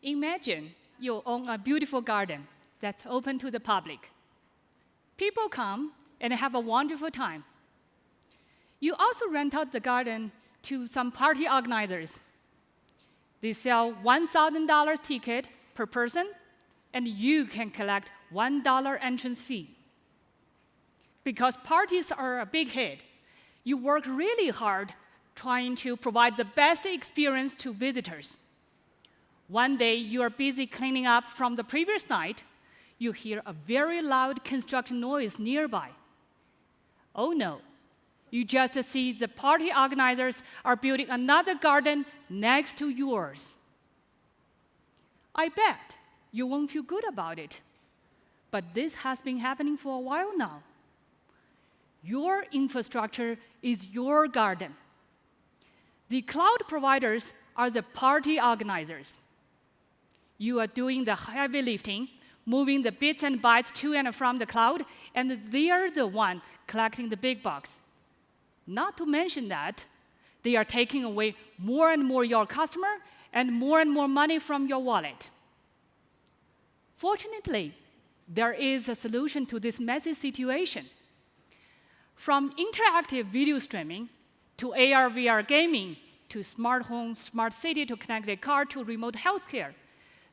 Imagine you own a beautiful garden that's open to the public. People come and have a wonderful time. You also rent out the garden to some party organizers. They sell $1,000 ticket per person, and you can collect $1 entrance fee. Because parties are a big hit, you work really hard trying to provide the best experience to visitors. One day, you are busy cleaning up from the previous night, you hear a very loud construction noise nearby. Oh no, you just see the party organizers are building another garden next to yours. I bet you won't feel good about it, but this has been happening for a while now. Your infrastructure is your garden. The cloud providers are the party organizers. You are doing the heavy lifting, moving the bits and bytes to and from the cloud, and they are the one collecting the big bucks. Not to mention that they are taking away more and more your customer and more money from your wallet. Fortunately, there is a solution to this messy situation. From interactive video streaming to AR/VR gaming to smart home, smart city to connected car to remote healthcare,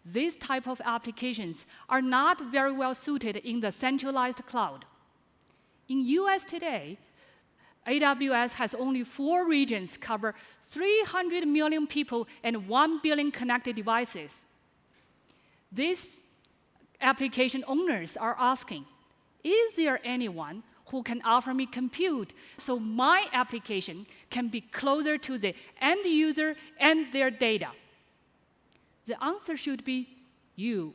these type of applications are not very well suited in the centralized cloud. In US today, AWS has only 4 regions cover 300 million people and 1 billion connected devices. These application owners are asking, is there anyone who can offer me compute so my application can be closer to the end user and their data? The answer should be you.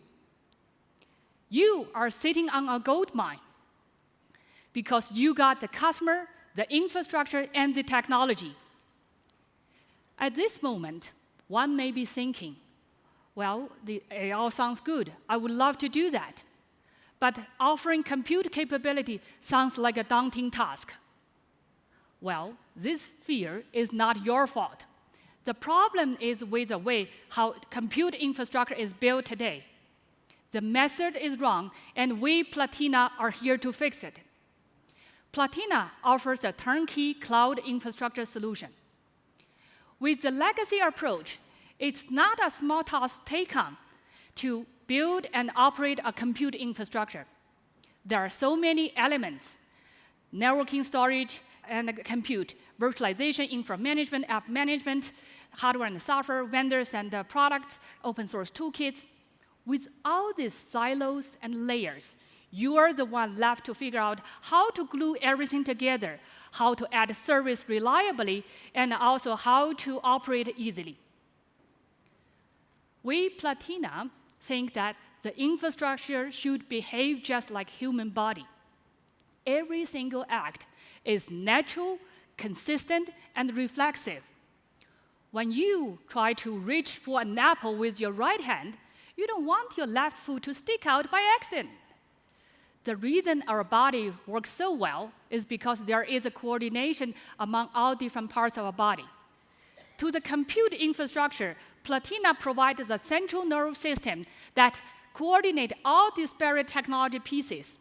You are sitting on a gold mine because you got the customer, the infrastructure, and the technology. At this moment, one may be thinking, well, it all sounds good. I would love to do that. But offering compute capability sounds like a daunting task. Well, this fear is not your fault. The problem is with the way how compute infrastructure is built today. The method is wrong, and we, Platina, are here to fix it. Platina offers a turnkey cloud infrastructure solution. With the legacy approach, it's not a small task take-on to build and operate a compute infrastructure. There are so many elements: networking, storage, and compute, virtualization, infra management, app management, hardware and software, vendors and products, open source toolkits. With all these silos and layers, you are the one left to figure out how to glue everything together, how to add service reliably, and also how to operate easily. We, Platina, think that the infrastructure should behave just like human body. Every single act is natural, consistent, and reflexive. When you try to reach for an apple with your right hand, you don't want your left foot to stick out by accident. The reason our body works so well is because there is a coordination among all different parts of our body. To the compute infrastructure, Platina provides the central nervous system that coordinates all disparate technology pieces.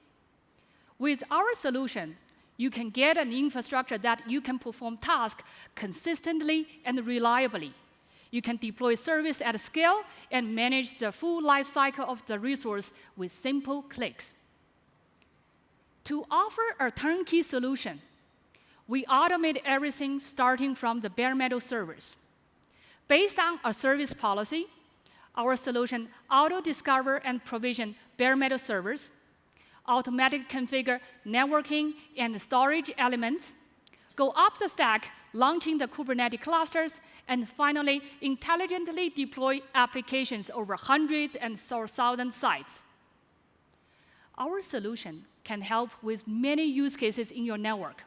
With our solution, you can get an infrastructure that you can perform tasks consistently and reliably. You can deploy service at scale and manage the full life cycle of the resource with simple clicks. To offer a turnkey solution, we automate everything starting from the bare metal servers. Based on a service policy, our solution auto-discover and provision bare metal servers, automatically configure networking and storage elements, go up the stack, launching the Kubernetes clusters, and finally intelligently deploy applications over hundreds and thousands sites. Our solution can help with many use cases in your network.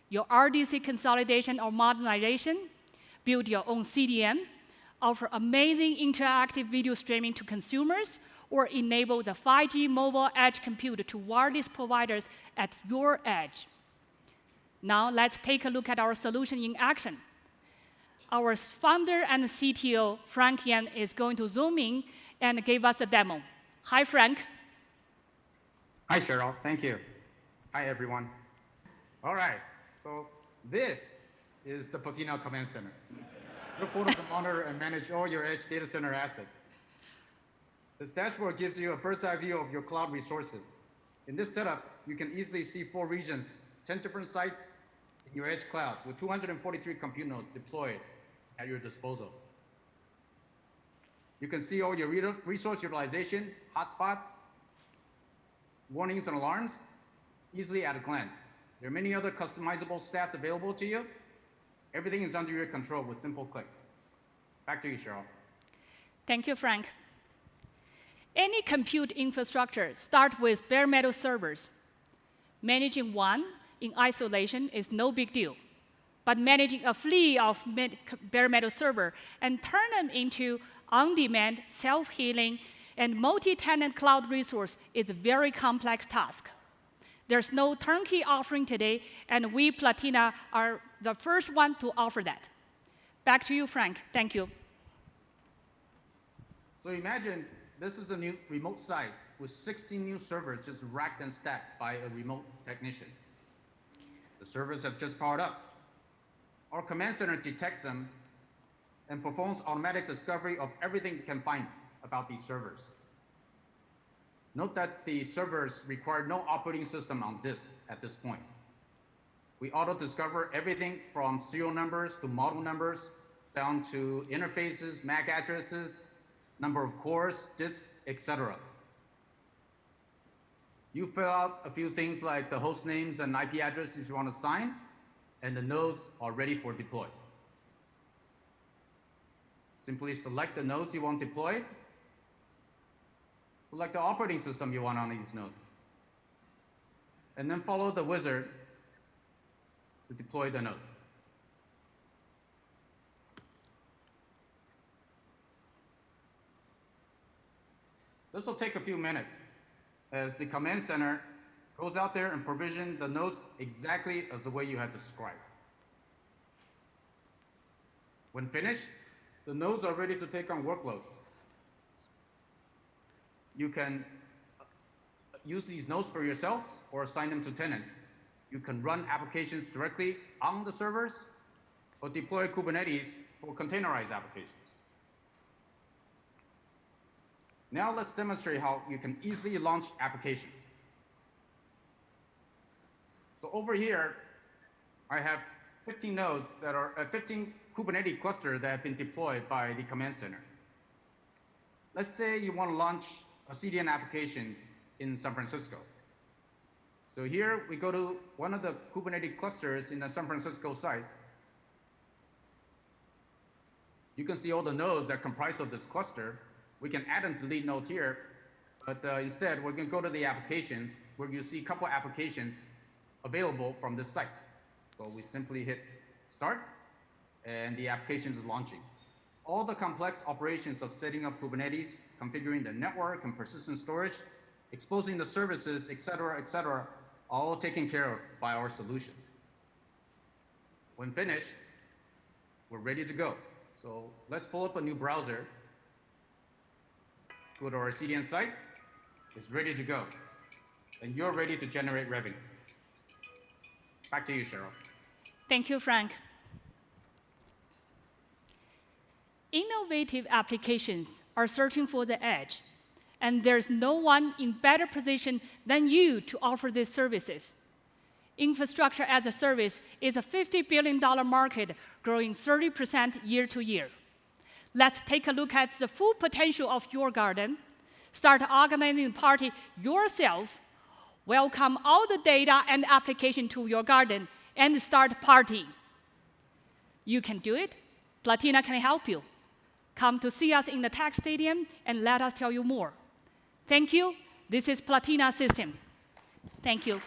Your RDC consolidation or modernization, build your own CDN, offer amazing interactive video streaming to consumers, or enable the 5G mobile edge compute to wireless providers at your edge. Now let's take a look at our solution in action. our founder and CTO, Frank Yan, is going to zoom in and give us a demo. Hi, Frank. Hi, Cheryl. Thank you. Hi, everyone. All right. So this is the Platina Command Center. Your portal to monitor and manage all your edge data center assets. This dashboard gives you a bird's eye view of your cloud resources. In this setup, you can easily see 4 regions, 10 different sites in your edge cloud with 243 compute nodes deployed at your disposal. You can see all your resource utilization, hotspots, warnings and alarms, easily at a glance. There are many other customizable stats available to you. Everything is under your control with simple clicks. Back to you, Cheryl. Thank you, Frank. Any compute infrastructure starts with bare metal servers. Managing one in isolation is no big deal. But managing a fleet of bare metal servers and turn them into on-demand, self-healing, and multi-tenant cloud resource is a very complex task. There's no turnkey offering today, and we, Platina, are the first one to offer that. Back to you, Frank. Thank you. So imagine this is a new remote site with 16 new servers just racked and stacked by a remote technician. The servers have just powered up. Our command center detects them and performs automatic discovery of everything it can find about these servers. Note that the servers require no operating system on disk at this point. We auto-discover everything from serial numbers to model numbers, down to interfaces, MAC addresses, number of cores, disks, etc. You fill out a few things like the host names and IP addresses you want to assign, and the nodes are ready for deploy. Simply select the nodes you want deployed. Select the operating system you want on these nodes. And then follow the wizard to deploy the nodes. This will take a few minutes as the command center goes out there and provisions the nodes exactly as the way you had described. When finished, the nodes are ready to take on workloads. You can use these nodes for yourselves or assign them to tenants. You can run applications directly on the servers or deploy Kubernetes for containerized applications. Now let's demonstrate how you can easily launch applications. So over here, I have 15 nodes that are 15 Kubernetes clusters that have been deployed by the command center. Let's say you want to launch a CDN applications in San Francisco. So here we go to one of the Kubernetes clusters in the San Francisco site. You can see all the nodes that comprise of this cluster. We can add and delete nodes here, but instead we're going to go to the applications where you see a couple applications available from this site. So we simply hit start, and the application is launching. All the complex operations of setting up Kubernetes, configuring the network and persistent storage, exposing the services, et cetera, are all taken care of by our solution. When finished, we're ready to go. So let's pull up a new browser. Go to our CDN site. It's ready to go. And you're ready to generate revenue. Back to you, Cheryl. Thank you, Frank. Innovative applications are searching for the edge, and there's no one in better position than you to offer these services. Infrastructure as a service is a $50 billion market growing 30% year to year. Let's take a look at the full potential of your garden. Start organizing the party yourself. Welcome all the data and application to your garden and start partying. You can do it. Platina can help you. Come to see us in the Tech Stadium and let us tell you more. Thank you. This is Platina Systems. Thank you.